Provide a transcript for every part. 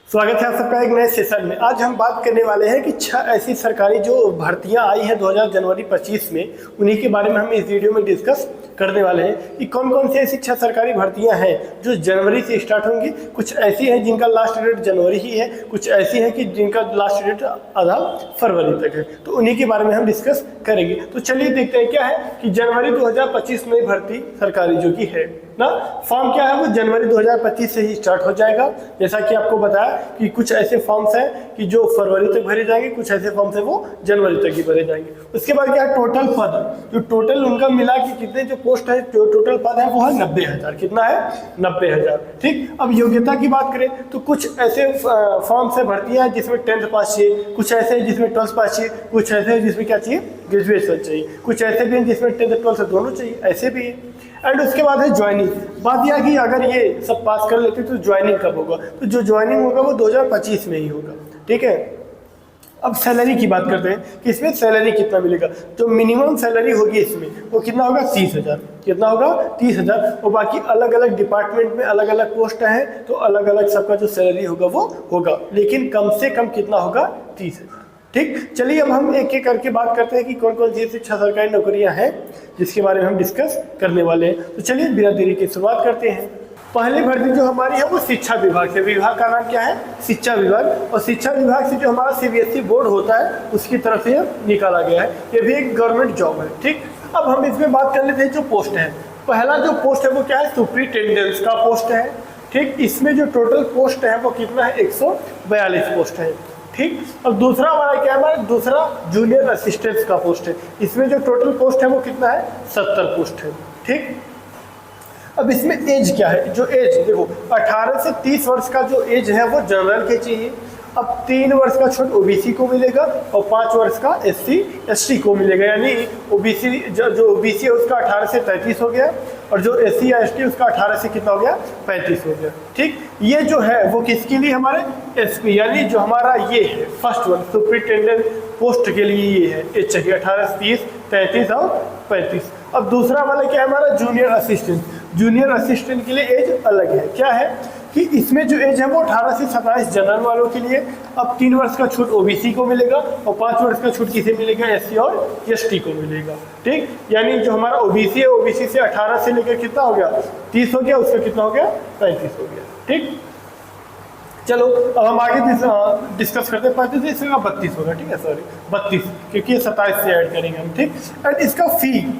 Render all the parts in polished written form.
स्वागत है आप सबका एक नए सेशन में। आज हम बात करने वाले हैं कि 6 ऐसी सरकारी जो भर्तियां आई हैं 2000 जनवरी 25 में, उन्हीं के बारे में हम इस वीडियो में डिस्कस करने वाले हैं कि कौन कौन सी ऐसी 6 सरकारी भर्तियां हैं जो जनवरी से स्टार्ट होंगी। कुछ ऐसी हैं जिनका लास्ट डेट जनवरी ही है, कुछ ऐसी हैं कि जिनका लास्ट डेट आधा फरवरी तक है, तो उन्हीं के बारे में हम डिस्कस करेंगे। तो चलिए देखते हैं क्या है कि जनवरी 2025 में भर्ती सरकारी जो कि है ना, फॉर्म क्या है वो जनवरी 2025 से ही स्टार्ट हो जाएगा। जैसा कि आपको बताया कि कुछ ऐसे फॉर्म्स हैं कि जो फरवरी तक भरे जाएंगे, कुछ ऐसे फॉर्म्स हैं वो जनवरी तक ही भरे जाएंगे। उसके बाद क्या है, टोटल पद, जो टोटल उनका मिला कि कितने जो पोस्ट है, जो टोटल पद है वो है 90,000। कितना है? 90,000। ठीक। अब योग्यता की बात करें तो कुछ ऐसे फॉर्म्स है, भर्तियां हैं जिसमें 10th पास चाहिए, कुछ ऐसे हैं जिसमें 12th पास चाहिए, कुछ ऐसे हैं जिसमें क्या चाहिए, ग्रेजुएशन चाहिए, कुछ ऐसे भी हैं जिसमें 10th 12th दोनों चाहिए, ऐसे भी है। एंड उसके बाद है ज्वाइनिंग। बात यह कि अगर ये सब पास कर लेते तो ज्वाइनिंग कब होगा, तो जो ज्वाइनिंग होगा वो 2025 में ही होगा। ठीक है। अब सैलरी की बात करते हैं कि इसमें सैलरी कितना मिलेगा। तो मिनिमम सैलरी होगी इसमें वो कितना होगा, 30,000। कितना होगा? 30,000। और बाकी अलग अलग डिपार्टमेंट में अलग अलग पोस्ट हैं तो अलग अलग सबका जो सैलरी होगा वो होगा, लेकिन कम से कम कितना होगा, 30,000। ठीक। चलिए अब हम एक एक करके बात करते हैं कि कौन कौन सी ऐसी 6 सरकारी नौकरियां हैं जिसके बारे में हम डिस्कस करने वाले हैं। तो चलिए बिना देरी की शुरुआत करते हैं। पहली भर्ती जो हमारी है वो शिक्षा विभाग से। विभाग का नाम क्या है? शिक्षा विभाग। और शिक्षा विभाग से जो हमारा CBSE बोर्ड होता है उसकी तरफ से निकाला गया है। ये भी एक गवर्नमेंट जॉब है। ठीक। अब हम इसमें बात कर लेते हैं जो पोस्ट है। पहला जो पोस्ट है वो क्या है, सुपरिटेंडेंट का पोस्ट है। ठीक। इसमें जो टोटल पोस्ट है वो कितना है, 142 पोस्ट है। ठीक। अब दूसरा हमारा क्या है, दूसरा जूनियर असिस्टेंट का पोस्ट है। इसमें जो टोटल पोस्ट है वो कितना है, 70 पोस्ट है। ठीक। अब इसमें एज क्या है, जो एज देखो 18 से 30 वर्ष का जो एज है वो जनरल के चाहिए। अब 3 वर्ष का छूट OBC को मिलेगा और 5 वर्ष का SC ST को मिलेगा। यानी OBC जो OBC है उसका 18 से 33 हो गया और जो SC या ST उसका 18 से कितना हो गया, 35 हो गया। ठीक। ये जो है वो किसके लिए, हमारे SP यानी जो हमारा ये है फर्स्ट वन सुपरिटेंडेंट पोस्ट के लिए ये है एज चाहिए 18 से 30, 33 और 35। अब दूसरा वाला क्या है हमारा, जूनियर असिस्टेंट। जूनियर असिस्टेंट के लिए एज अलग है। क्या है कि इसमें जो एज है वो 18 से 27 जनरल वालों के लिए। अब 3 वर्ष का छूट OBC को मिलेगा और 5 वर्ष का छूट किसे मिलेगा, SC और ST को मिलेगा। ठीक। यानी जो हमारा OBC है, OBC से 18 से लेकर कितना हो गया, 30 हो गया, उसका कितना हो गया, 35 हो गया। ठीक। चलो अब हम आगे डिस्कस करते हैं। 35 से इसका 32 होगा। ठीक है, सॉरी 32, क्योंकि ये 27 से ऐड करेंगे हम। ठीक। एंड इसका फी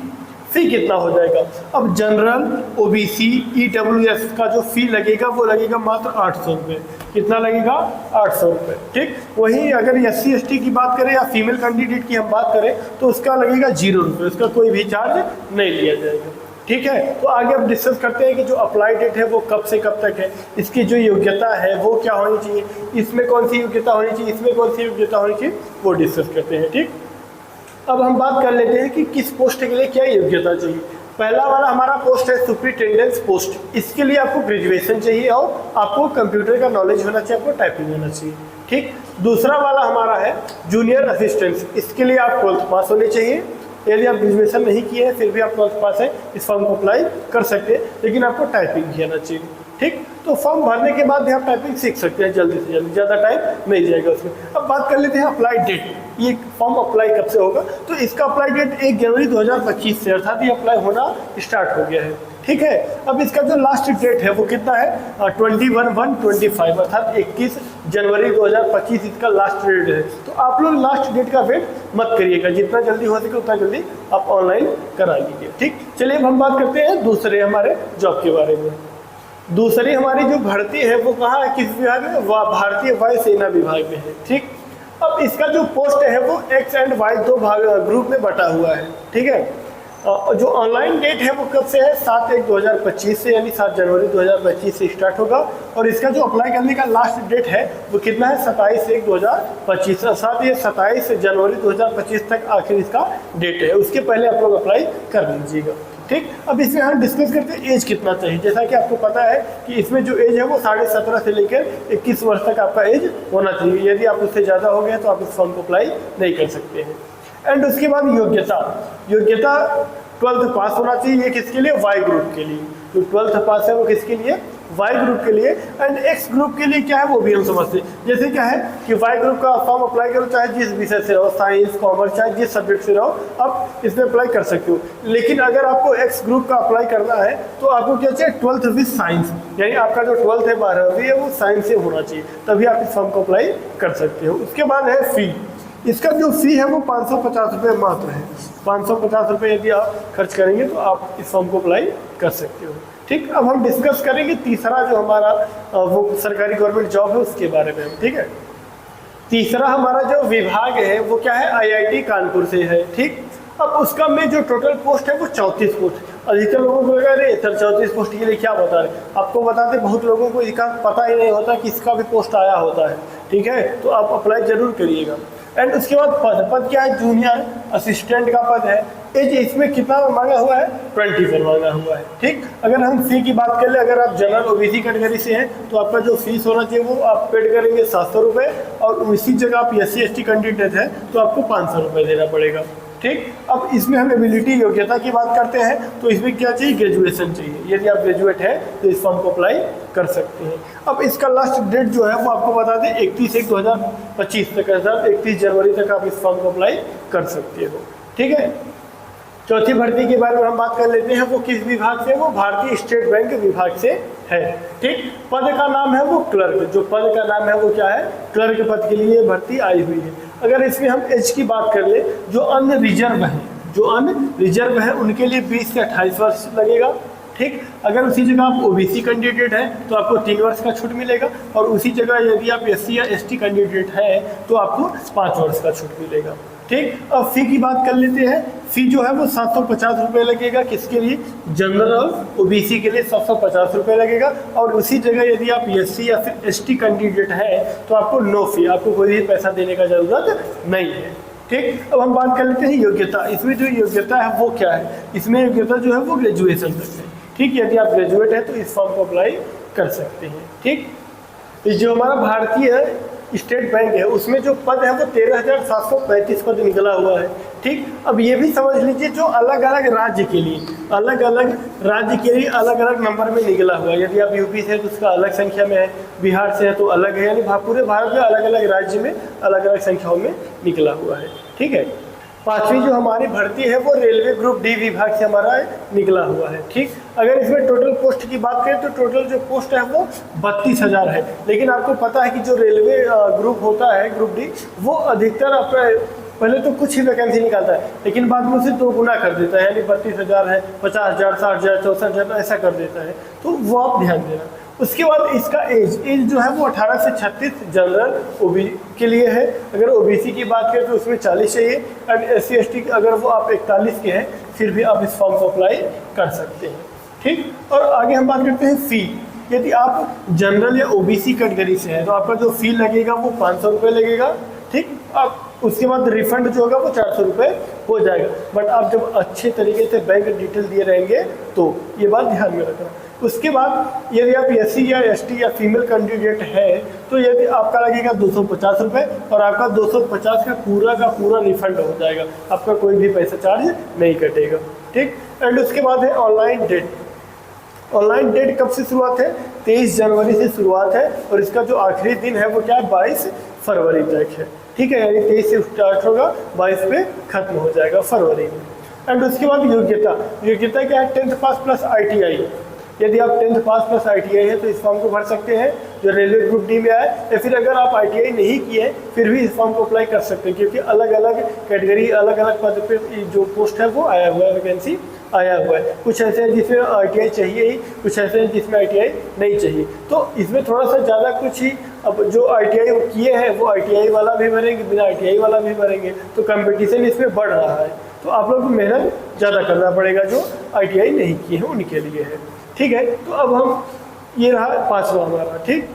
कितना हो जाएगा। अब जनरल OBC EWS का जो फी लगेगा वो लगेगा मात्र 800 रुपये। कितना लगेगा, 800 रुपये। ठीक। वहीं अगर SC ST की बात करें या फीमेल कैंडिडेट की हम बात करें तो उसका लगेगा 0 रुपये, उसका कोई भी चार्ज नहीं लिया जाएगा। ठीक है। तो आगे अब डिस्कस करते हैं कि जो अप्लाई डेट है वो कब से कब तक है, इसकी जो योग्यता है वो क्या होनी चाहिए, इसमें कौन सी योग्यता होनी चाहिए, इसमें कौन सी योग्यता होनी चाहिए, वो डिस्कस करते हैं। ठीक। अब हम बात कर लेते हैं कि किस पोस्ट के लिए क्या योग्यता चाहिए। पहला वाला हमारा पोस्ट है सुपरिटेंडेंट पोस्ट। इसके लिए आपको ग्रेजुएशन चाहिए और आपको कंप्यूटर का नॉलेज होना चाहिए, आपको टाइपिंग होना चाहिए। ठीक। दूसरा वाला हमारा है जूनियर असिस्टेंट। इसके लिए आप 12th पास होने चाहिए। यदि आप ग्रेजुएशन नहीं किए हैं फिर भी आप 12th पास है, इस फॉर्म को अप्लाई कर सकते हैं, लेकिन आपको टाइपिंग भी आना चाहिए। ठीक। तो फॉर्म भरने के बाद भी आप टाइपिंग सीख सकते हैं जल्दी से जल्दी, ज़्यादा टाइम नहीं जाएगा उसमें। अब बात कर लेते हैं अप्लाई डेट। ये फॉर्म अप्लाई कब से होगा, तो इसका अप्लाई डेट 1 जनवरी 2025 से, अर्थात ये अप्लाई होना स्टार्ट हो गया है। ठीक है। अब इसका जो लास्ट डेट है वो कितना है, 21/1/25, अर्थात 21 जनवरी 2025 इसका लास्ट डेट है। तो आप लोग लास्ट डेट का वेट मत करिएगा, जितना जल्दी हो सके उतना जल्दी आप ऑनलाइन करा लीजिए। ठीक। चलिए अब हम बात करते हैं दूसरे हमारे जॉब के बारे में। दूसरी हमारी जो भर्ती है वो कहाँ है, किस विभाग में, भारतीय वायुसेना विभाग में है। ठीक। अब इसका जो पोस्ट है वो X एंड Y 2 ग्रुप में बटा हुआ है। ठीक है। जो ऑनलाइन डेट है वो कब से है, 7/1/2025 से, यानी 7 जनवरी 2025 से स्टार्ट होगा। और इसका जो अप्लाई करने का लास्ट डेट है वो कितना है, 27/1/2025। साथ ही 27 जनवरी 2025 तक आखिर इसका डेट है, उसके पहले आप लोग अप्लाई कर लीजिएगा। ठीक। अब इसमें हम डिस्कस करते हैं एज कितना चाहिए। जैसा कि आपको पता है कि इसमें जो एज है वो 17.5 से लेकर 21 वर्ष तक आपका एज होना चाहिए। यदि आप उससे ज़्यादा हो गए तो आप इस फॉर्म को अप्लाई नहीं कर सकते हैं। एंड उसके बाद योग्यता 12th पास होना चाहिए। ये किसके लिए, Y ग्रुप के लिए। जो 12th पास है वो किसके लिए, वाई ग्रुप के लिए, एंड एक्स ग्रुप के लिए क्या है वो भी हम समझते हैं। जैसे क्या है कि वाई ग्रुप का फॉर्म अप्लाई करो, चाहे जिस विषय से रहो, साइंस, कॉमर्स, चाहे जिस सब्जेक्ट से रहो, आप इसमें अप्लाई कर सकते हो। लेकिन अगर आपको एक्स ग्रुप का अप्लाई करना है तो आपको क्या चाहिए, 12th विद साइंस, यानी आपका जो 12th है 12वीं है वो साइंस से होना चाहिए, तभी आप इस फॉर्म को अप्लाई कर सकते हो। उसके बाद है फी। इसका जो फी है वो 550 रुपये मात्र है। 550 रुपये यदि आप खर्च करेंगे तो आप इस फॉर्म को अप्लाई कर सकते हो। ठीक, अब हम डिस्कस करेंगे तीसरा जो हमारा वो सरकारी गवर्नमेंट जॉब है उसके बारे में। ठीक है, तीसरा हमारा जो विभाग है वो क्या है, आईआईटी कानपुर से है। ठीक, अब उसका में जो टोटल पोस्ट है वो 34 पोस्ट। अधिकतर लोगों को लगा अरे सर 34 पोस्ट के लिए क्या बता रहे, आपको बताते बहुत लोगों को इसका पता ही नहीं होता कि इसका भी पोस्ट आया होता है। ठीक है, तो आप अप्लाई जरूर करिएगा। एंड उसके बाद पद क्या है, जूनियर असिस्टेंट का पद है। एज इसमें कितना मांगा हुआ है, 24 मांगा हुआ है। ठीक, अगर हम फी की बात कर ले, अगर आप जनरल ओबीसी कैटेगरी से हैं तो आपका जो फीस होना चाहिए वो आप पेड करेंगे 700 रुपये, और उसी जगह आप SC ST कैंडिडेट है तो आपको 500 रुपये देना पड़ेगा। ठीक, अब इसमें हम एबिलिटी योग्यता की बात करते हैं तो इसमें क्या चाहिए, ग्रेजुएशन चाहिए। यदि आप ग्रेजुएट है तो इस फॉर्म को अप्लाई कर सकते हैं। अब इसका लास्ट डेट जो है वो आपको बता दें 31/1/2025 तक, 31 जनवरी तक आप इस फॉर्म को अप्लाई कर सकते हो। ठीक है, चौथी भर्ती के बारे में हम बात कर लेते हैं। वो किस विभाग से, वो भारतीय स्टेट बैंक विभाग से है। ठीक, पद का नाम है वो क्लर्क, जो पद का नाम है वो क्या है, क्लर्क पद के लिए भर्ती आई हुई है। अगर इसमें हम एज की बात कर ले, जो अन्य रिजर्व है, जो अन्य रिजर्व है उनके लिए 20 से 28 वर्ष लगेगा। ठीक, अगर उसी जगह आप ओबीसी कैंडिडेट है तो आपको 3 वर्ष का छूट मिलेगा, और उसी जगह यदि आप SC या ST कैंडिडेट है तो आपको 5 वर्ष का छूट मिलेगा। ठीक, अब फी की बात कर लेते हैं। फी जो है वो 750 रुपये लगेगा, किसके लिए, जनरल और ओबीसी के लिए 750 रुपये लगेगा, और उसी जगह यदि आप SC या फिर ST कैंडिडेट है तो आपको नो फी, आपको कोई भी पैसा देने का जरूरत नहीं है। ठीक, अब हम बात कर लेते हैं योग्यता। इसमें जो योग्यता है वो क्या है, इसमें योग्यता जो है वो ग्रेजुएशन तक है। ठीक, यदि आप ग्रेजुएट हैं तो इस फॉर्म को अप्लाई कर सकते हैं। ठीक, जो हमारा भारतीय स्टेट बैंक है उसमें जो पद है वो 13,735 पद निकला हुआ है। ठीक, अब ये भी समझ लीजिए जो अलग अलग राज्य के लिए अलग अलग नंबर में निकला हुआ है। यदि आप यूपी से है तो उसका अलग संख्या में है, बिहार से है तो अलग है, यानी पूरे भारत में अलग अलग राज्य में अलग अलग संख्याओं में निकला हुआ है। ठीक है, पांचवी जो हमारी भर्ती है वो रेलवे ग्रुप डी विभाग से हमारा निकला हुआ है। ठीक, अगर इसमें टोटल पोस्ट की बात करें तो टोटल जो पोस्ट है वो 32,000 है। लेकिन आपको पता है कि जो रेलवे ग्रुप होता है, ग्रुप डी, वो अधिकतर पहले तो कुछ ही वैकेंसी निकालता है, लेकिन बाद में उसे 2 गुना कर देता है, यानी 32,000 है, 50,000, 60,000, 64,000 ऐसा कर देता है, तो वो आप ध्यान देना। उसके बाद इसका एज जो है वो 18 से 36 जनरल ओबीसी के लिए है। अगर ओबीसी की बात करें तो उसमें 40 चाहिए, और SC ST अगर वो आप 41 के हैं फिर भी आप इस फॉर्म को अप्लाई कर सकते हैं। ठीक, और आगे हम बात करते हैं फ़ी। यदि आप जनरल या ओबीसी कैटेगरी से हैं तो आपका जो फ़ी लगेगा वो 500 रुपये लगेगा। ठीक, आप उसके बाद रिफंड जो होगा वो 400 रुपये हो जाएगा, बट आप जब अच्छे तरीके से बैंक डिटेल दिए रहेंगे तो ये बात ध्यान में रखना। उसके बाद यदि आप SC या ST या फीमेल कैंडिडेट है तो यदि आपका लगेगा 250 रुपये, और आपका 250 का पूरा रिफंड हो जाएगा, आपका कोई भी पैसा चार्ज नहीं कटेगा। ठीक, एंड उसके बाद है ऑनलाइन डेट। ऑनलाइन डेट कब से शुरुआत है, 23 जनवरी से शुरुआत है, और इसका जो आखिरी दिन है वो क्या है, 22 फरवरी तक है। ठीक है, यानी 23 से स्टार्ट होगा, 22 पे खत्म हो जाएगा फरवरी में। एंड उसके बाद योग्यता क्या है, 10th पास प्लस ITI। यदि आप 10th पास प्लस ITI है तो इस फॉर्म को भर सकते हैं जो रेलवे ग्रुप डी में आए, या फिर अगर आप ITI नहीं किए फिर भी इस फॉर्म को अप्लाई कर सकते हैं, क्योंकि अलग अलग कैटेगरी अलग अलग पद पे जो पोस्ट है वो आया हुआ है, वैकेंसी आया हुआ है। कुछ ऐसे हैं जिसमें ITI चाहिए ही, कुछ ऐसे हैं जिसमें ITI नहीं चाहिए, तो इसमें थोड़ा सा ज़्यादा कुछ ही। अब जो ITI किए हैं वो ITI वाला भी भरेंगे, बिना ITI वाला भी भरेंगे, तो कंपटीशन इसमें बढ़ रहा है, तो आप लोग को मेहनत ज़्यादा करना पड़ेगा जो ITI नहीं किए हैं उनके लिए है। ठीक है, तो अब हम ये रहा 5वां हमारा। ठीक,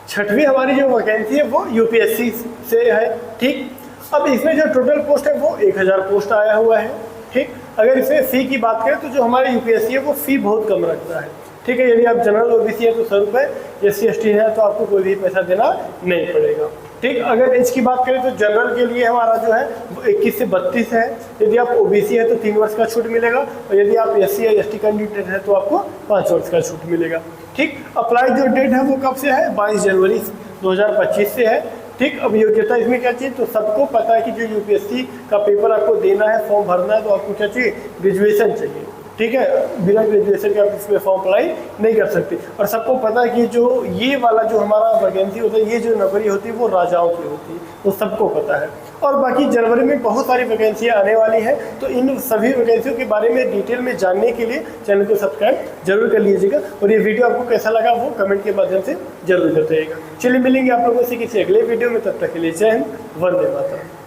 6वीं हमारी जो वैकेंसी है वो UPSC से है। ठीक, अब इसमें जो टोटल पोस्ट है वो 1000 पोस्ट आया हुआ है। ठीक, अगर इसमें फ़ी की बात करें तो जो हमारे UPSC है वो फ़ी बहुत कम रखता है। ठीक है, यदि आप जनरल ओबीसी है तो 100 रुपये, SC ST है तो आपको कोई भी पैसा देना नहीं पड़ेगा। ठीक, अगर एज की बात करें तो जनरल के लिए हमारा जो है वो 21 से 32 है। यदि आप ओबीसी है तो 3 वर्ष का छूट मिलेगा, और यदि आप SC या ST कैंडिडेट है तो आपको 5 वर्ष का छूट मिलेगा। ठीक, अप्लाई जो डेट है वो कब से है, 22 जनवरी 2025 से है। ठीक, अब योग्यता इसमें क्या चाहिए, तो सबको पता है कि जो यूपीएससी का पेपर आपको देना है, फॉर्म भरना है, तो आपको क्या चाहिए, ग्रेजुएशन चाहिए। ठीक है, बिना ग्रेजुएशन के आप इसमें फॉर्म अप्लाई नहीं कर सकते। और सबको पता है कि जो ये वाला जो हमारा वैकेंसी होता है, ये जो नौकरी होती है वो राजाओं की होती है, वो सबको पता है। और बाकी जनवरी में बहुत सारी वैकेंसियाँ आने वाली हैं, तो इन सभी वैकेंसियों के बारे में डिटेल में जानने के लिए चैनल को सब्सक्राइब जरूर कर लीजिएगा। और ये वीडियो आपको कैसा लगा वो कमेंट के माध्यम से जरूर बताइएगा। चलिए मिलेंगे आप लोगों से किसी अगले वीडियो में, तब तक के लिए जय हिंद, वंदे मातरम।